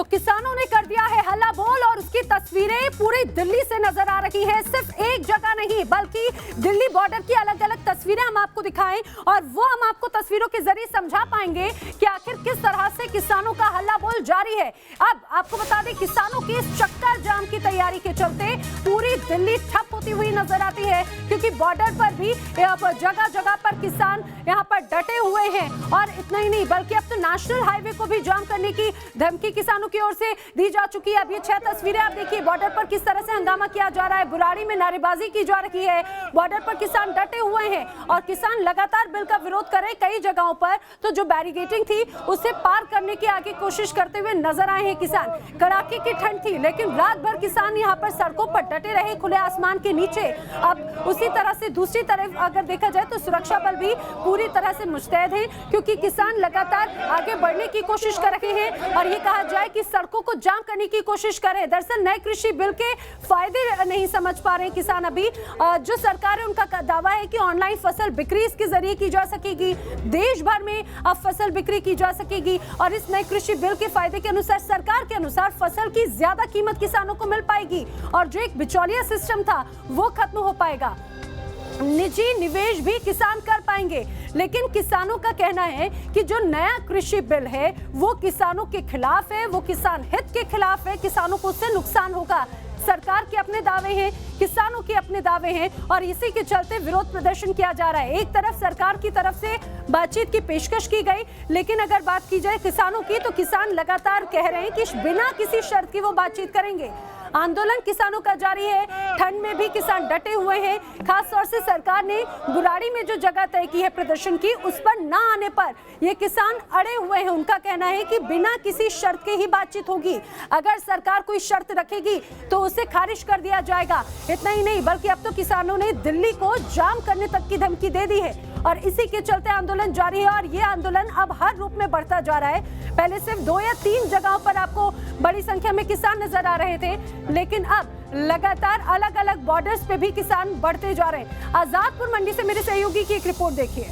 तो किसानों ने कर दिया है हल्ला बोल और उसकी तस्वीरें पूरी दिल्ली से नजर आ रही है। सिर्फ एक जगह नहीं बल्कि दिल्ली बॉर्डर की अलग अलग तस्वीरें हम आपको दिखाएं और वो हम आपको तस्वीरों के जरिए समझा पाएंगे कि आखिर किस तरह से किसानों का हल्ला बोल जारी है। अब आपको बता दें, किसानों की इस चक्कर जाम की तैयारी के चलते पूरी दिल्ली ठप होती हुई नजर आती है, क्योंकि बॉर्डर पर भी जगह जगह पर किसान यहाँ पर डटे हुए हैं। और इतना ही नहीं बल्कि अब तो नेशनल हाईवे को भी जाम करने की धमकी किसानों की ओर से दी जा चुकी है। अब ये 6 तस्वीरें आप देखिए, बॉर्डर पर किस तरह से हंगामा किया जा रहा है, बुराड़ी में नारेबाजी की जा रही है, बॉर्डर पर किसान डटे हुए हैं और किसान लगातार बिल का विरोध कर रहे। कई जगहों पर तो जो बैरिकेडिंग थी उसे पार करने की आगे कोशिश करते हुए नजर आए हैं किसान। कड़ाके की ठंड थी लेकिन रात भर किसान यहाँ पर सड़कों पर डटे रहे खुले आसमान के नीचे। अब उसी तरह से दूसरी तरफ अगर देखा जाए तो सुरक्षा बल भी पूरी तरह से मुस्तैद है, क्योंकि किसान लगातार आगे बढ़ने की कोशिश कर रहे हैं और ये कहा जाए कि सड़कों को जाम करने की कोशिश करें। दरअसल नए कृषि बिल के फायदे नहीं समझ पा रहे किसान अभी। जो सरकार है उनका दावा है कि ऑनलाइन फसल बिक्री इसके जरिए की जा सकेगी, देश भर में अब फसल बिक्री की जा सकेगी और इस नए कृषि बिल के फायदे के अनुसार सरकार के अनुसार फसल की ज्यादा कीमत किसानों को मिल पाएगी और जो एक बिचौलिया सिस्टम था वो खत्म हो पाएगा। निजी निवेश भी किसान कर पाएंगे। लेकिन किसानों का कहना है कि जो नया कृषि बिल है वो किसानों के खिलाफ है, वो किसान हित के खिलाफ है, किसानों को उससे नुकसान होगा। सरकार के अपने दावे हैं, किसानों के अपने दावे हैं और इसी के चलते विरोध प्रदर्शन किया जा रहा है। एक तरफ सरकार की तरफ से बातचीत की पेशकश की गई, लेकिन अगर बात की जाए किसानों की तो किसान लगातार कह रहे हैं कि बिना किसी शर्त की वो बातचीत करेंगे। आंदोलन किसानों का जारी है, ठंड में भी किसान डटे हुए हैं। खास तौर से सरकार ने बुराड़ी में जो जगह तय की है प्रदर्शन की, उस पर ना आने पर ये किसान अड़े हुए हैं। उनका कहना है कि बिना किसी शर्त के ही बातचीत होगी, अगर सरकार कोई शर्त रखेगी तो उसे खारिज कर दिया जाएगा। इतना ही नहीं बल्कि अब तो किसानों ने दिल्ली को जाम करने तक की धमकी दे दी है और इसी के चलते आंदोलन जारी है और ये आंदोलन अब हर रूप में बढ़ता जा रहा है। पहले सिर्फ 2 या 3 जगहों पर आपको बड़ी संख्या में किसान नजर आ रहे थे, लेकिन अब लगातार अलग अलग बॉर्डर्स पे भी किसान बढ़ते जा रहे हैं। आजादपुर मंडी से मेरे सहयोगी की एक रिपोर्ट देखिए।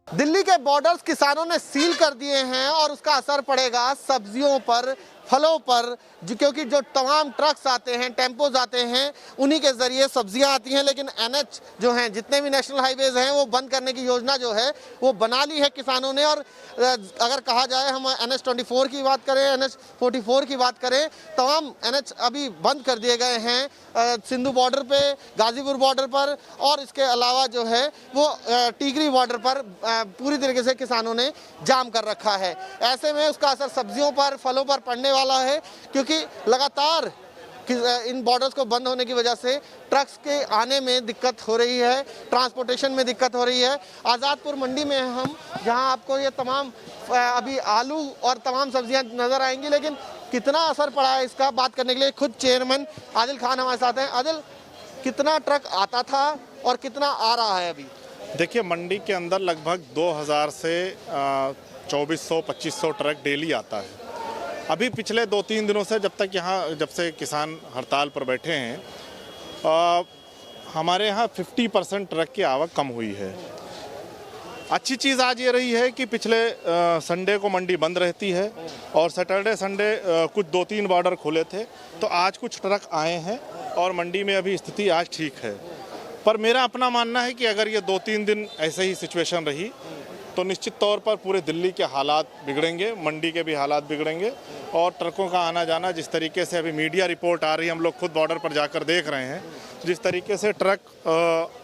दिल्ली के बॉर्डर्स किसानों ने सील कर दिए हैं और उसका असर पड़ेगा सब्जियों पर, फलों पर, क्योंकि जो तमाम ट्रक्स आते हैं, टेम्पोज आते हैं, उन्हीं के जरिए सब्जियां आती हैं। लेकिन एनएच जो हैं, जितने भी नेशनल हाईवेज हैं, वो बंद करने की योजना जो है वो बना ली है किसानों ने। और अगर कहा जाए हम NH 24 की बात करें, NH 44 की बात करें, तमाम NH अभी बंद कर दिए गए हैं सिंधु बॉर्डर पे, गाजीपुर बॉर्डर पर और इसके अलावा जो है वो टीकरी बॉर्डर पर पूरी तरीके से किसानों ने जाम कर रखा है। ऐसे में उसका असर सब्जियों पर, फलों पर पड़ने वाला है, क्योंकि लगातार इन बॉर्डर्स को बंद होने की वजह से ट्रक्स के आने में दिक्कत हो रही है, ट्रांसपोर्टेशन में दिक्कत हो रही है। आज़ादपुर मंडी में हम, जहां आपको ये तमाम अभी आलू और तमाम सब्जियां नज़र आएंगी, लेकिन कितना असर पड़ा है इसका बात करने के लिए खुद चेयरमैन आदिल खान हमारे साथ हैं। आदिल, कितना ट्रक आता था और कितना आ रहा है अभी? देखिए, मंडी के अंदर लगभग 2000 से 2400-2500 ट्रक डेली आता है। अभी पिछले 2-3 दिनों से जब से किसान हड़ताल पर बैठे हैं, हमारे यहाँ 50% ट्रक की आवक कम हुई है। अच्छी चीज़ आज ये रही है कि पिछले संडे को मंडी बंद रहती है और सैटरडे संडे कुछ 2-3 बॉर्डर खुले थे, तो आज कुछ ट्रक आए हैं और मंडी में अभी स्थिति आज ठीक है। पर मेरा अपना मानना है कि अगर ये 2-3 दिन ऐसे ही सिचुएशन रही तो निश्चित तौर पर पूरे दिल्ली के हालात बिगड़ेंगे, मंडी के भी हालात बिगड़ेंगे और ट्रकों का आना जाना, जिस तरीके से अभी मीडिया रिपोर्ट आ रही है, हम लोग खुद बॉर्डर पर जाकर देख रहे हैं, जिस तरीके से ट्रक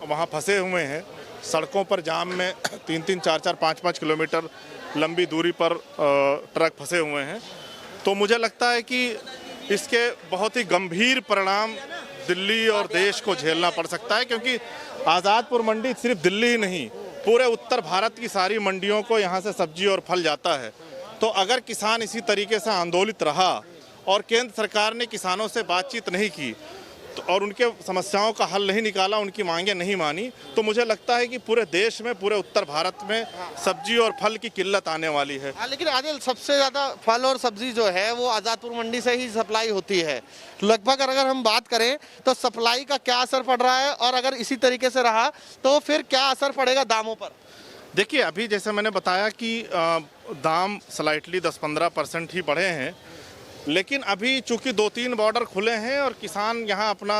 वहाँ फंसे हुए हैं सड़कों पर जाम में 3-3, 4-4, 5-5 किलोमीटर लंबी दूरी पर ट्रक फंसे हुए हैं। तो मुझे लगता है कि इसके बहुत ही गंभीर परिणाम दिल्ली और देश को झेलना पड़ सकता है, क्योंकि आज़ादपुर मंडी सिर्फ दिल्ली ही नहीं, पूरे उत्तर भारत की सारी मंडियों को यहाँ से सब्जी और फल जाता है। तो अगर किसान इसी तरीके से आंदोलित रहा और केंद्र सरकार ने किसानों से बातचीत नहीं की तो और उनके समस्याओं का हल नहीं निकाला, उनकी मांगें नहीं मानी, तो मुझे लगता है कि पूरे देश में, पूरे उत्तर भारत में सब्जी और फल की किल्लत आने वाली है। लेकिन आदिल, सबसे ज़्यादा फल और सब्जी जो है वो आज़ादपुर मंडी से ही सप्लाई होती है। लगभग अगर हम बात करें तो सप्लाई का क्या असर पड़ रहा है और अगर इसी तरीके से रहा तो फिर क्या असर पड़ेगा दामों पर? देखिए, अभी जैसे मैंने बताया कि दाम स्लाइटली 10-15% ही बढ़े हैं, लेकिन अभी चूंकि 2-3 बॉर्डर खुले हैं और किसान यहाँ अपना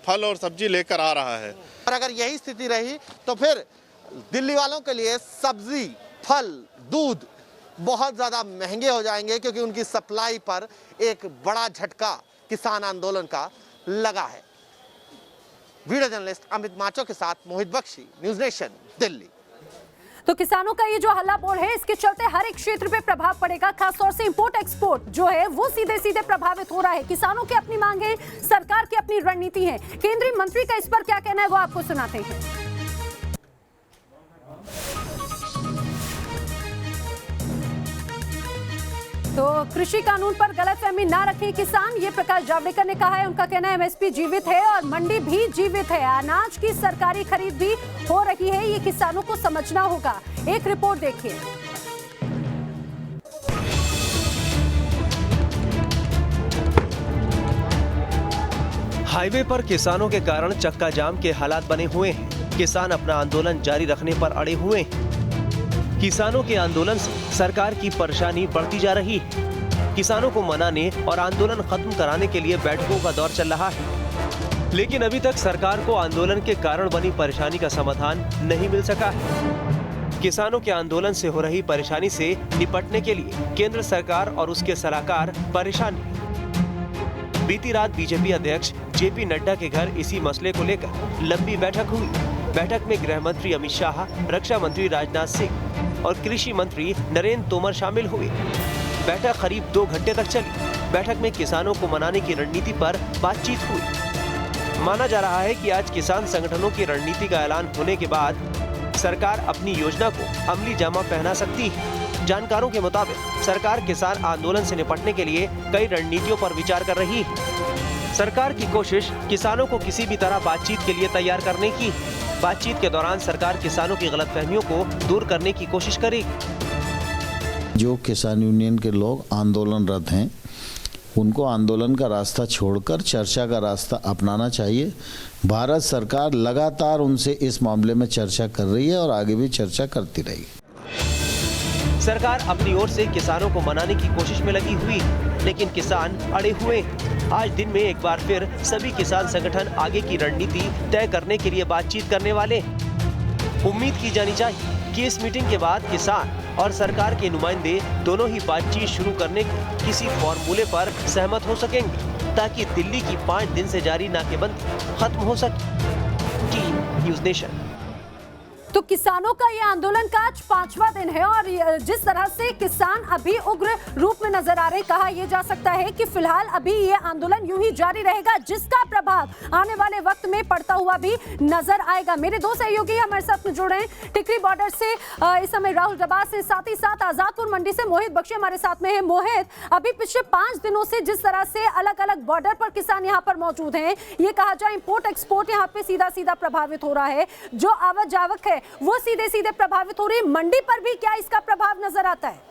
फल और सब्जी लेकर आ रहा है। और अगर यही स्थिति रही तो फिर दिल्ली वालों के लिए सब्जी, फल, दूध बहुत ज़्यादा महंगे हो जाएंगे, क्योंकि उनकी सप्लाई पर एक बड़ा झटका किसान आंदोलन का लगा है। वीडियो जर्नलिस्ट अमित माचो के साथ मोहित बख्शी, न्यूज़ नेशन, दिल्ली। तो किसानों का ये जो हल्ला बोल है, इसके चलते हर एक क्षेत्र पे प्रभाव पड़ेगा। खासतौर से इंपोर्ट एक्सपोर्ट जो है वो सीधे सीधे प्रभावित हो रहा है। किसानों की अपनी मांग है, सरकार की अपनी रणनीति है। केंद्रीय मंत्री का इस पर क्या कहना है वो आपको सुनाते हैं। तो कृषि कानून पर गलतफहमी ना रखें किसान, ये प्रकाश जावड़ेकर ने कहा है। उनका कहना है एमएसपी जीवित है और मंडी भी जीवित है। अनाज की सरकारी खरीद भी हो रही है, ये किसानों को समझना होगा। एक रिपोर्ट देखिए। हाईवे पर किसानों के कारण चक्का जाम के हालात बने हुए हैं। किसान अपना आंदोलन जारी रखने पर अड़े हुए हैं। किसानों के आंदोलन से सरकार की परेशानी बढ़ती जा रही है। किसानों को मनाने और आंदोलन खत्म कराने के लिए बैठकों का दौर चल रहा है, लेकिन अभी तक सरकार को आंदोलन के कारण बनी परेशानी का समाधान नहीं मिल सका है। किसानों के आंदोलन से हो रही परेशानी से निपटने के लिए केंद्र सरकार और उसके सलाहकार परेशान हैं। बीती रात बीजेपी अध्यक्ष जेपी नड्डा के घर इसी मसले को लेकर लंबी बैठक हुई। बैठक में गृह मंत्री अमित शाह, रक्षा मंत्री राजनाथ सिंह और कृषि मंत्री नरेंद्र तोमर शामिल हुए। बैठक करीब 2 घंटे तक चली। बैठक में किसानों को मनाने की रणनीति पर बातचीत हुई। माना जा रहा है कि आज किसान संगठनों की रणनीति का ऐलान होने के बाद सरकार अपनी योजना को अमली जामा पहना सकती है। जानकारों के मुताबिक सरकार किसान आंदोलन से निपटने के लिए कई रणनीतियों पर विचार कर रही है। सरकार की कोशिश किसानों को किसी भी तरह बातचीत के लिए तैयार करने की। बातचीत के दौरान सरकार किसानों की गलतफहमियों को दूर करने की कोशिश करेगी। जो किसान यूनियन के लोग आंदोलनरत हैं, उनको आंदोलन का रास्ता छोड़कर चर्चा का रास्ता अपनाना चाहिए। भारत सरकार लगातार उनसे इस मामले में चर्चा कर रही है और आगे भी चर्चा करती रहेगी। सरकार अपनी ओर से किसानों को मनाने की कोशिश में लगी हुई, लेकिन किसान अड़े हुए। आज दिन में एक बार फिर सभी किसान संगठन आगे की रणनीति तय करने के लिए बातचीत करने वाले। उम्मीद की जानी चाहिए कि इस मीटिंग के बाद किसान और सरकार के नुमाइंदे दोनों ही बातचीत शुरू करने के किसी फॉर्मूले पर सहमत हो सकेंगे, ताकि दिल्ली की 5 दिन से जारी नाकेबंदी खत्म हो सके। News nation. तो किसानों का ये आंदोलन का आज 5वां दिन है और जिस तरह से किसान अभी उग्र रूप में नजर आ रहे, कहा यह जा सकता है कि फिलहाल अभी ये आंदोलन यूं ही जारी रहेगा, जिसका प्रभाव आने वाले वक्त में पड़ता हुआ भी नजर आएगा। मेरे 2 सहयोगी हमारे साथ में जुड़ रहे हैं। टिकरी बॉर्डर से इस समय राहुल डबास से, साथ ही साथ आजादपुर मंडी से मोहित बख्शी हमारे साथ में है। मोहित, अभी पिछले 5 दिनों से जिस तरह से अलग अलग बॉर्डर पर किसान यहाँ पर मौजूद हैं, ये कहा जाए इंपोर्ट एक्सपोर्ट यहाँ पे सीधा सीधा प्रभावित हो रहा है, जो आवक जावक है वो सीधे सीधे प्रभावित हो रही है। मंडी पर भी क्या इसका प्रभाव नजर आता है?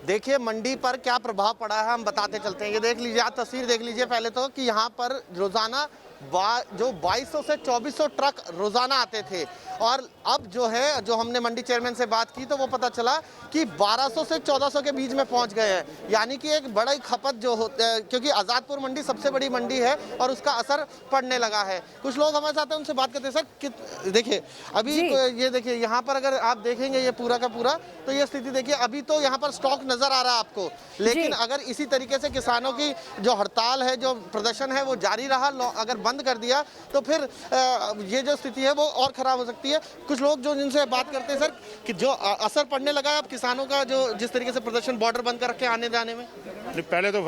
देखिए, मंडी पर क्या प्रभाव पड़ा है हम बताते चलते हैं। ये देख लीजिए, आप तस्वीर देख लीजिए पहले तो, कि यहाँ पर रोजाना जो 2200 से 2400 ट्रक रोजाना आते थे, और अब जो है, जो हमने मंडी चेयरमैन से बात की तो वो पता चला कि 1200 से 1400 के बीच में पहुंच गए हैं। यानी कि एक बड़ा खपत जो होता है, क्योंकि आज़ादपुर मंडी सबसे बड़ी मंडी है और उसका असर पड़ने लगा है। कुछ लोग हमारे साथ हैं, उनसे बात करते हैं। सर, देखिए अभी ये देखिए यहाँ पर अगर आप देखेंगे ये पूरा का पूरा, तो ये स्थिति देखिए, अभी तो यहाँ पर स्टॉक नजर आ रहा है आपको, लेकिन अगर इसी तरीके से किसानों की जो हड़ताल है, जो प्रदर्शन है वो जारी रहा, अगर बंद कर दिया तो फिर ये जो स्थिति है वो और खराब हो सकती है। कुछ लोग जो जिनसे बात करते हैं सर, कि जो असर पड़ने लगा है अब किसानों का, जो जिस तरीके से प्रदर्शन बॉर्डर बंद कर रखे आने जाने में। पहले तो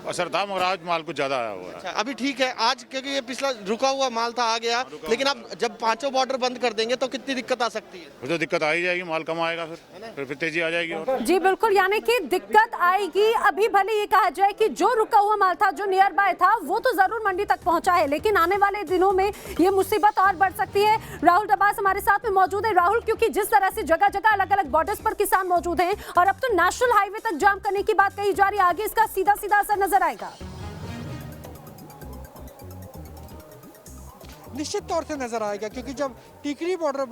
असर था, मगर आज माल कुछ ज्यादा आया हुआ है। अच्छा, अभी ठीक है आज, क्योंकि ये पिछला रुका हुआ माल था, आ गया, लेकिन अब जब 5 बॉर्डर बंद कर देंगे तो कितनी दिक्कत आ सकती है? फिर तो दिक्कत आ ही जाएगी, माल कम आएगा, फिर तेजी आ जाएगी। और जी बिल्कुल, यानी कि दिक्कत आएगी। अभी भले ये कहा जाए कि जो रुका हुआ माल था, जो नियर बाय था, वो तो जरूर मंडी तक पहुंचा है, लेकिन आने वाले दिनों में ये मुसीबत और बढ़ सकती है। राहुल डबास हमारे साथ में मौजूद है। राहुल, क्योंकि जिस तरह से जगह जगह अलग अलग बॉर्डर्स पर किसान मौजूद हैं और अब तो नेशनल हाईवे तक जाम करने की बात कही जा रही है, आगे इसका सीधा सीधा असर नजर आएगा? निश्चित तौर से नजर आएगा, क्योंकि जब टिकरी बॉर्डर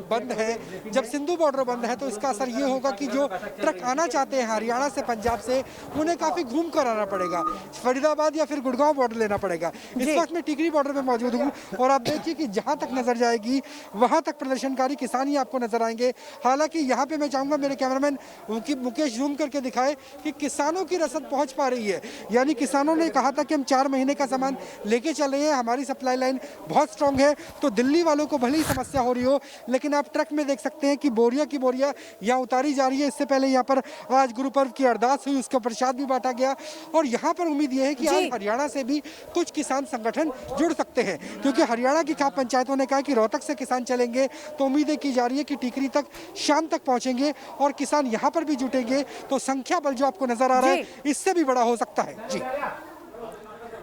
बंद है, जब सिंधु बॉर्डर बंद है, तो इसका असर ये होगा कि जो ट्रक आना चाहते हैं हरियाणा से, पंजाब से, उन्हें काफी घूम कर आना पड़ेगा, फरीदाबाद या फिर गुड़गांव बॉर्डर लेना पड़ेगा। इस वक्त मैं टिकरी बॉर्डर पे मौजूद हूँ और आप देखिए कि जहां तक नजर जाएगी वहां तक प्रदर्शनकारी किसान ही आपको नजर आएंगे। हालांकि यहाँ पे मैं चाहूंगा मेरे कैमरामैन मुकेश जूम करके दिखाए कि किसानों की रसद पहुंच पा रही है। यानी किसानों ने कहा था कि हम 4 महीने का सामान लेके चले हैं, हमारी सप्लाई लाइन बहुत स्ट्रांग है। तो दिल्ली वालों को भले ही समस्या हो रही हो, लेकिन आप ट्रक में देख सकते हैं कि बोरिया की बोरिया यहाँ उतारी जा रही है। इससे पहले यहाँ पर आज गुरु पर्व की अरदास हुई, उसका प्रसाद भी बांटा गया और यहाँ पर उम्मीद यह है कि आज हरियाणा से भी कुछ किसान संगठन जुड़ सकते हैं, क्योंकि हरियाणा की खाप पंचायतों ने कहा कि रोहतक से किसान चलेंगे, तो उम्मीदें की जा रही है कि टिकरी तक शाम तक पहुंचेंगे और किसान यहाँ पर भी जुटेंगे, तो संख्या बल जो आपको नजर आ रहा है इससे भी बड़ा हो सकता है।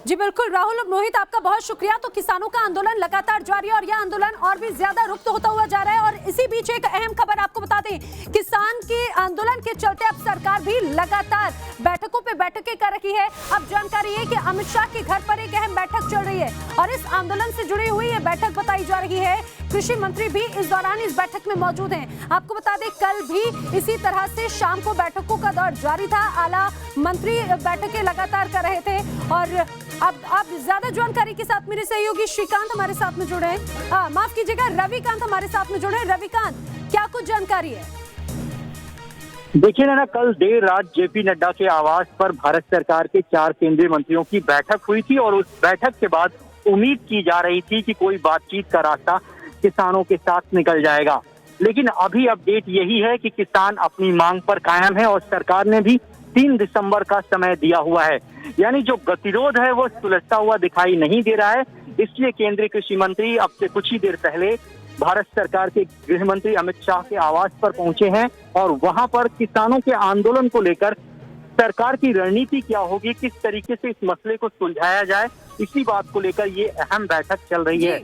जी बिल्कुल राहुल और मोहित, आपका बहुत शुक्रिया। तो किसानों का आंदोलन लगातार जारी है और यह आंदोलन और भी ज्यादा रुक्त होता हुआ जा रहा है। और इसी बीच एक अहम खबर आपको बता दें, किसान के आंदोलन के चलते अब सरकार भी लगातार बैठकों पे बैठकें कर रही है। अब जानकारी है कि अमित शाह के घर पर एक अहम बैठक चल रही है और इस आंदोलन से जुड़ी हुई ये बैठक बताई जा रही है। कृषि मंत्री भी इस दौरान इस बैठक में मौजूद हैं। आपको बता दें कल भी इसी तरह से शाम को बैठकों का दौर जारी था। आला मंत्री बैठकें लगातार कर रहे थे और अब आप ज्यादा जानकारी के साथ मेरे सहयोगी श्रीकांत हमारे साथ में जुड़े हैं, माफ कीजिएगा रविकांत हमारे साथ में जुड़े हैं। रविकांत, क्या कुछ जानकारी है? देखिए ना, कल देर रात जेपी नड्डा के आवास पर भारत सरकार के 4 केंद्रीय मंत्रियों की बैठक हुई थी और उस बैठक के बाद उम्मीद की जा रही थी कि कोई बातचीत का रास्ता किसानों के साथ निकल जाएगा। लेकिन अभी अपडेट यही है कि किसान अपनी मांग पर कायम है और सरकार ने भी 3 दिसंबर का समय दिया हुआ है। यानी जो गतिरोध है वो सुलझता हुआ दिखाई नहीं दे रहा है। इसलिए केंद्रीय कृषि मंत्री अब से कुछ ही देर पहले भारत सरकार के गृह मंत्री अमित शाह के आवास पर पहुंचे हैं और वहां पर किसानों के आंदोलन को लेकर सरकार की रणनीति क्या होगी, किस तरीके से इस मसले को सुलझाया जाए, इसी बात को लेकर ये अहम बैठक चल रही है।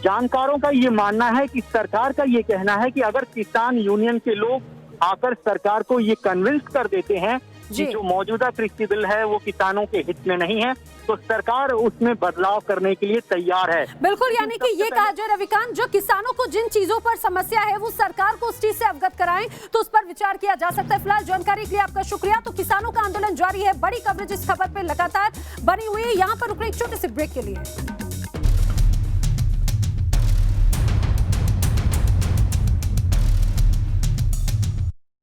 जानकारों का ये मानना है कि सरकार का ये कहना है कि अगर किसान यूनियन के लोग आकर सरकार को ये कन्विंस कर देते हैं कि जो मौजूदा कृषि बिल है वो किसानों के हित में नहीं है, तो सरकार उसमें बदलाव करने के लिए तैयार है। बिल्कुल, यानी कि ये कहा जाए रविकांत, जो किसानों को जिन चीजों पर समस्या है वो सरकार को उस चीज से अवगत कराएं तो उस पर विचार किया जा सकता है। फिलहाल जानकारी के लिए आपका शुक्रिया। तो किसानों का आंदोलन जारी है, बड़ी कवरेज इस खबर पे लगातार बनी हुई है। यहाँ पर रुक रहे एक छोटे से ब्रेक के लिए।